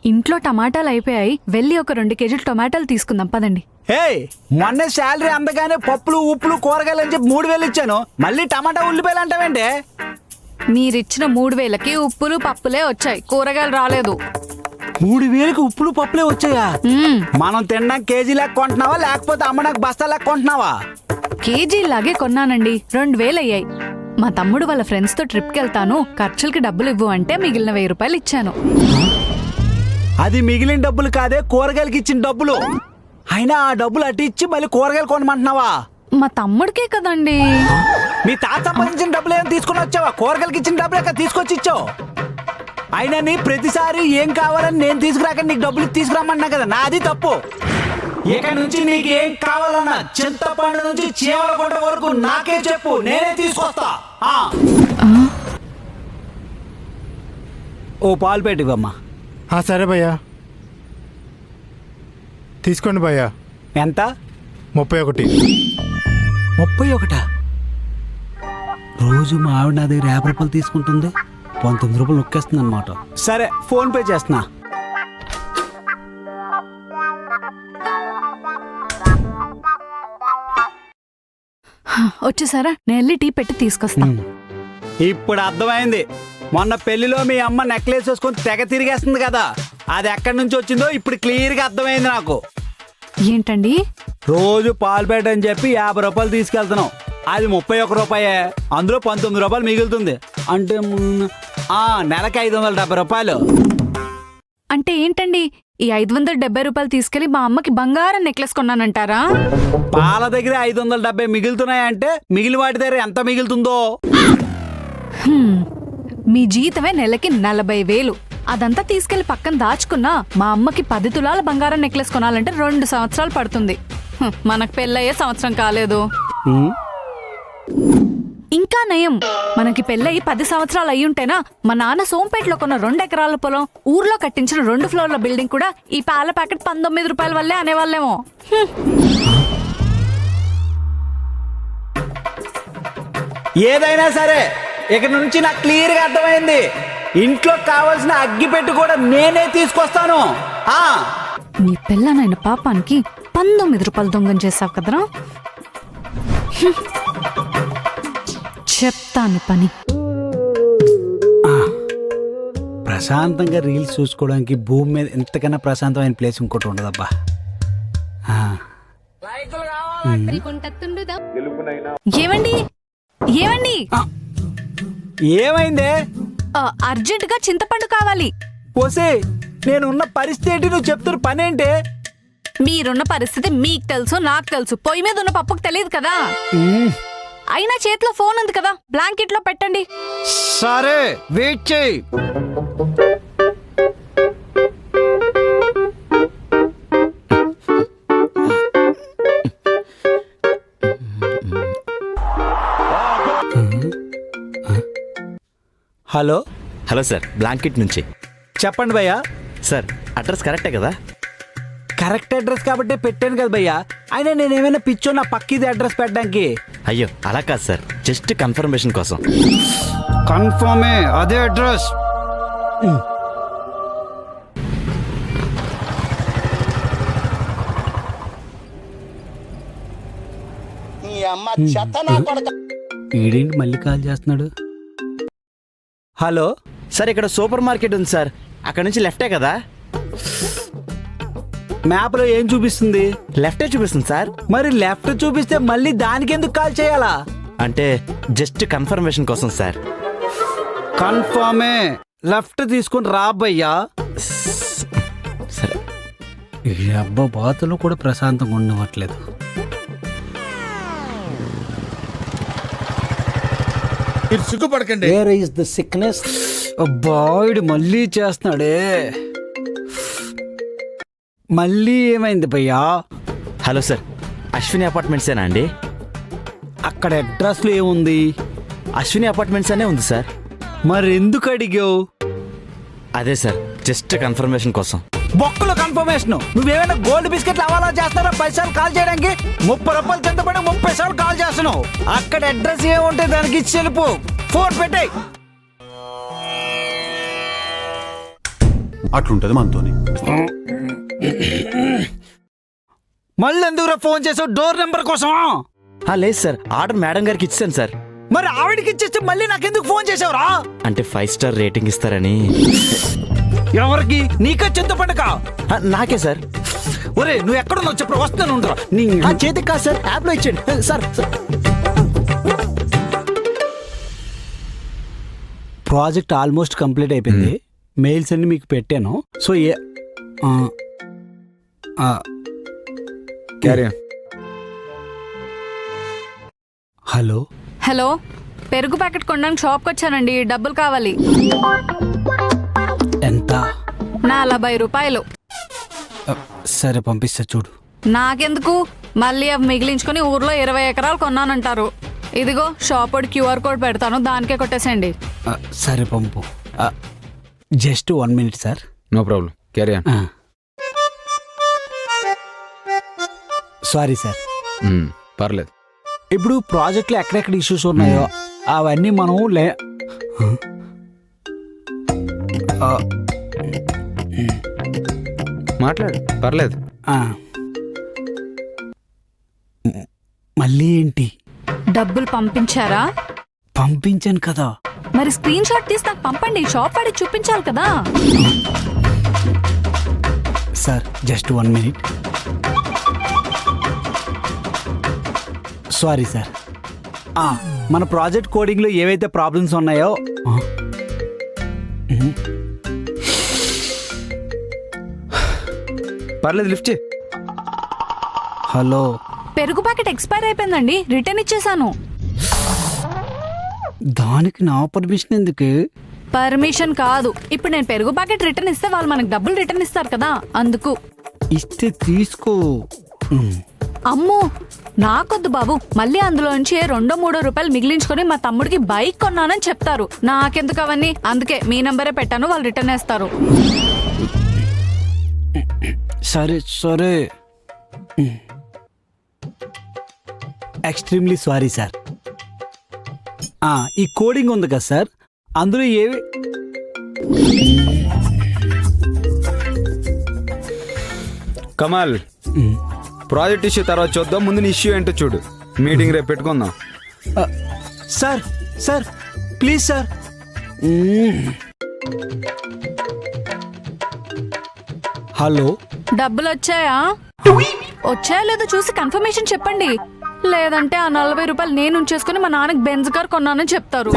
ఇంట్లో టమాటాలు అయిపోయాయి, వెళ్ళి ఒక 2 కేజీలు టమాటాలు తీసుకుందాం పదండి. హే, మొన్న శాలరీ అందగానే పప్పులు ఉప్పులు కూరగాయలు అని చెప్పి 3000 ఇచ్చాను, మళ్ళీ టమాటా ఉల్లిపాయలు అంటావేంటి? మీరిచ్చిన 3000కి ఉప్పులు పప్పులే వచ్చాయి, కూరగాయలు రాలేదు. 3000కి ఉప్పులు పప్పులే వచ్చాయా? మనం తినడానికి కేజీ లెక్క కొంటున్నావా లేకపోతే అమ్మడానికి బస్తా లెక్క కొంటున్నావా? కేజీలాగే కొన్నానండి, 2000 అయ్యాయి. మా తమ్ముడు వాళ్ళ ఫ్రెండ్స్ తో ట్రిప్కి వెళ్తాను, ఖర్చులకి డబ్బులు ఇవ్వు అంటే మిగిలిన 1000 రూపాయలు ఇచ్చాను. అది మిగిలిన డబ్బులు కాదే, కూరగాయలకి ఇచ్చిన డబ్బులు. అయినా ఆ డబ్బులు అటు ఇచ్చి మళ్ళీ కూరగాయలు కొనమంటున్నావా? మా తమ్ముడికే కదండి. మీ తాత సంపాదించిన డబ్బులు ఏమైనా తీసుకుని వచ్చావా? కూరగాయలకి ఇచ్చిన డబ్బులు ఎక్కడ తీసుకొచ్చి ఇచ్చావు? అయినా నీ ప్రతిసారి ఏం కావాలని నేను తీసుకురాక నీకు డబ్బులు తీసుకురామన్నా కదా, నాది తప్పు. ఇక నుంచి నీకు ఏం కావాలన్నా చింతపండు నుంచి చీమల గుంట వరకు నాకే చెప్పు, నేనే తీసుకొస్తా. ఓ పాలు పెట్టివమ్మా. సరే భయ్యా, తీసుకోండి భయ్యా. ఎంత? 31. 31? రోజు మా ఆవిడ నా దగ్గర 50 రూపాయలు తీసుకుంటుంది, 19 రూపాయలు నొక్కేస్తుంది అనమాట. సరే, ఫోన్ పే చేస్తున్నా. వచ్చేసారా, నేను వెళ్ళి టీ పెట్టి తీసుకొస్తా. ఇప్పుడు అర్థమైంది, మొన్న పెళ్లిలో మీ అమ్మ నెక్లెస్ వేసుకొని తెగ తిరిగేస్తుంది కదా, అది ఎక్కడి నుంచి వచ్చిందో ఇప్పుడు క్లియర్ గా అర్థమైంది నాకు. ఏంటండి? రోజు పాల్పేట అని చెప్పి 50 రూపాయలు తీసుకెళ్తున్నావు, అది 31 రూపాయే, అందులో 19 రూపాయలు మిగులుతుంది. అంటే నెలకి 570 రూపాయలు. అంటే ఏంటండి, ఈ 570 రూపాయలు తీసుకెళ్లి మా అమ్మకి బంగారం నెక్లెస్ కొన్నానంటారా? పాల దగ్గర 570 మిగులుతున్నాయంటే మిగిలిన వాటి దగ్గర ఎంత మిగులుతుందో. మీ జీతమే నెలకి 40,000, అదంతా తీసుకెళ్లి పక్కన దాచుకున్నా మా అమ్మకి 10 తులాల బంగారం నెక్లెస్ కొనాలంటే 2 సంవత్సరాలు పడుతుంది. మనకు పెళ్ళయ్యే సంవత్సరం కాలేదు. ఇంకా నయం, మనకి పెళ్ళయి 10 సంవత్సరాలు అయ్యుంటేనా మా నాన్న సోంపేటలో కొన్న 2 ఎకరాల పొలం, ఊర్లో కట్టించిన 2 ఫ్లోర్ల బిల్డింగ్ కూడా ఈ పాల ప్యాకెట్ 19 రూపాయల వల్లే అనేవాళ్ళేమో. ఏదైనా సరే ఇక నుంచి నాకు క్లియర్ గా అర్థమైంది, ఇంట్లో కావాల్సిన అగ్గిపెట్టు కూడా నేనే తీసుకొస్తాను. నీ పిల్లనైన పాపానికి 19 రూపాయలు దొంగం చేసావు కదరా, చెప్తాను పని. ప్రశాంతంగా రీల్స్ చూసుకోవడానికి భూమి మీద ఎంతకన్నా ప్రశాంతమైన ప్లేస్ ఇంకోటి ఉండదబ్బా. ఏమండి ఏమండి, ఏమైందే? అర్జెంట్ గా చింతపండు కావాలి. పోసే, నేనున్న పరిస్థితి నువ్వు చెప్తున్న పనేంటే? మీరున్న పరిస్థితి మీకు తెలుసు, నాకు తెలుసు, పొయ్యి మీద ఉన్న పప్పుకు తెలియదు కదా. అయినా చేతిలో ఫోన్ ఉంది కదా, బ్లాంకెట్ లో పెట్టండి. సరే, వెయిట్ చేయి. హలో హలో సార్, బ్లాంకెట్ నుంచి. చెప్పండి భయ్యా. సార్, అడ్రస్ కరెక్టే కదా? కరెక్ట్ అడ్రస్ కాబట్టి పెట్టాను కదా భయ్యా, అయినా నేనేమైనా పిచ్చో నా పక్కిది అడ్రస్ పెట్టడానికి? అయ్యో అలా కాదు సార్, జస్ట్ కన్ఫర్మేషన్ కోసం. కన్ఫర్మే, అదే అడ్రస్. ఈడేంటి మళ్ళీ కాల్ చేస్తున్నాడు? హలో సార్, ఇక్కడ సూపర్ మార్కెట్ ఉంది సార్, అక్కడ నుంచి లెఫ్టే కదా? మ్యాప్లో ఏం చూపిస్తుంది? లెఫ్టే చూపిస్తుంది సార్. మరి లెఫ్ట్ చూపిస్తే మళ్ళీ దానికి ఎందుకు కాల్ చేయాలా? అంటే జస్ట్ కన్ఫర్మేషన్ కోసం సార్. కన్ఫర్మే, లెఫ్ట్ తీసుకుని రాబయ్యా. సరే. ఈ అబ్బా బాతులు కూడా ప్రశాంతంగా ఉండవట్లేదు. సిగ్గుపడకండి. Where is the sickness? అబ్బా, ఇడు మళ్ళీ చేస్తున్నాడే. మళ్ళీ ఏమైంది భయ్యా? హలో సార్, అశ్విని అపార్ట్మెంట్సేనా అండి? అక్కడ అడ్రస్లో ఏముంది? అశ్విని అపార్ట్మెంట్స్ అనే ఉంది సార్. మరి ఎందుకు అడిగావు? అదే సార్, జస్ట్ కన్ఫర్మేషన్ కోసం. బొక్కలో కన్ఫర్మేషన్. నువ్వేమైనా గోల్డ్ బిస్కెట్లు అవాలా చేస్తారా 10 సార్లు కాల్ చేయడానికి? 30 రూపాయలు కింద పడి 30 సార్లు కాల్ చేస్తున్నావు. అక్కడ అడ్రస్ ఏముంటే దానికి ఇచ్చి వెళ్ళిపో. ఫోన్ పెట్టేయ్. అట్లుంటది మనతోని. మళ్ళీ ఎందుకురా ఫోన్ చేసావు? డోర్ నెంబర్ కోసం? లేదు సార్, ఆర్డర్ మేడం గారికి ఇచ్చాను సార్. మరి ఆవిడకి ఇచ్చేస్తే మళ్ళీ నాకెందుకు ఫోన్ చేసావురా? అంటే 5 స్టార్ రేటింగ్ ఇస్తారని. ఎవరికి? నీకే చింతపండుక? నాకే సార్. ఒరే నువ్వు ఎక్కడున్నావు చెప్పు, వస్తాను ఉండరా. చేతికి కాదు సార్, యాప్లో ఇచ్చేయండి సార్. ప్రాజెక్ట్ ఆల్మోస్ట్ కంప్లీట్ అయిపోయింది. మెయిల్స్ అన్ని మీకు పెట్టాను. సో హలో హలో, పెరుగు ప్యాకెట్ కొనడానికి షాప్కి వచ్చానండి. డబ్బులు కావాలి. ఎంత? 40 రూపాయలు. సరే పంపిస్తా చూడు. నాకెందుకు? మళ్ళీ అవి మిగిలించుకొని ఊర్లో 20 ఎకరాలు కొన్నానంటారు. ఇదిగో షాప్ వాడి QR కోడ్ పెడతాను, దానికే కొట్టేసేయండి. సరే పంపు. Just 1 minute sir. No problem, carry on. Sorry sir. పర్లేదు. ఇప్పుడు ప్రాజెక్ట్లో ఎక్కడెక్కడ ఇష్యూస్ ఉన్నాయో అవన్నీ మనం మాట్లాడు, పర్లేదు. మళ్ళీ ఏంటి? డబ్బులు పంపించారా? పంపించాను కదా. మరి స్క్రీన్ షాట్ తీసి నాకు పంపండి. షాప్ వాడికి చూపించాలి కదా. Sir just 1 minute. Sorry sir. మన ప్రాజెక్ట్ కోడింగ్లో ఏవైతే ప్రాబ్లమ్స్ ఉన్నాయో పర్లేదు, లిఫ్ట్ చేయి. హలో, పెరుగు ప్యాకెట్ ఎక్స్పైర్ అయిపోయిందండి, రిటర్న్ ఇచ్చేసాను. దానికి నా పర్మిషన్ ఎందుకు? పర్మిషన్ కాదు, ఇప్పుడు నేను పెరుగు ప్యాకెట్ రిటర్న్ ఇస్తే వాళ్ళు మనకు డబ్బులు రిటర్న్ ఇస్తారు కదా, అందుకు. ఇస్తే తీసుకో. అమ్మో నాకొద్దు బాబు. మళ్ళీ అందులో నుంచి 2-3 రూపాయలు మిగిలించుకొని మా తమ్ముడికి బైక్ కొన్నానని చెప్తారు. నాకెందుకు అవన్నీ? అందుకే మీ నంబరే పెట్టాను, వాళ్ళు రిటర్న్ వేస్తారు. సరే సరే. Extremely sorry sir. ఈ కోడింగ్ ఉంది కదా సార్, అందులో ఏవి కమాల్, ప్రాజెక్ట్ ఇష్యూ తర్వాత చూద్దాం, ముందు నీ ఇష్యూ ఏంటో చూడు. మీటింగ్ రేపు పెట్టుకుందాం. Sir sir please sir. Hello, డబ్బులు వచ్చాయా? వచ్చాయా లేదో చూసి కన్ఫర్మేషన్ చెప్పండి. లేదంటే ఆ 40 రూపాయలు నేను ఉంచేసుకుని మా నాన్నకి బెంజ్ కార్ కొన్నానని చెప్తారు.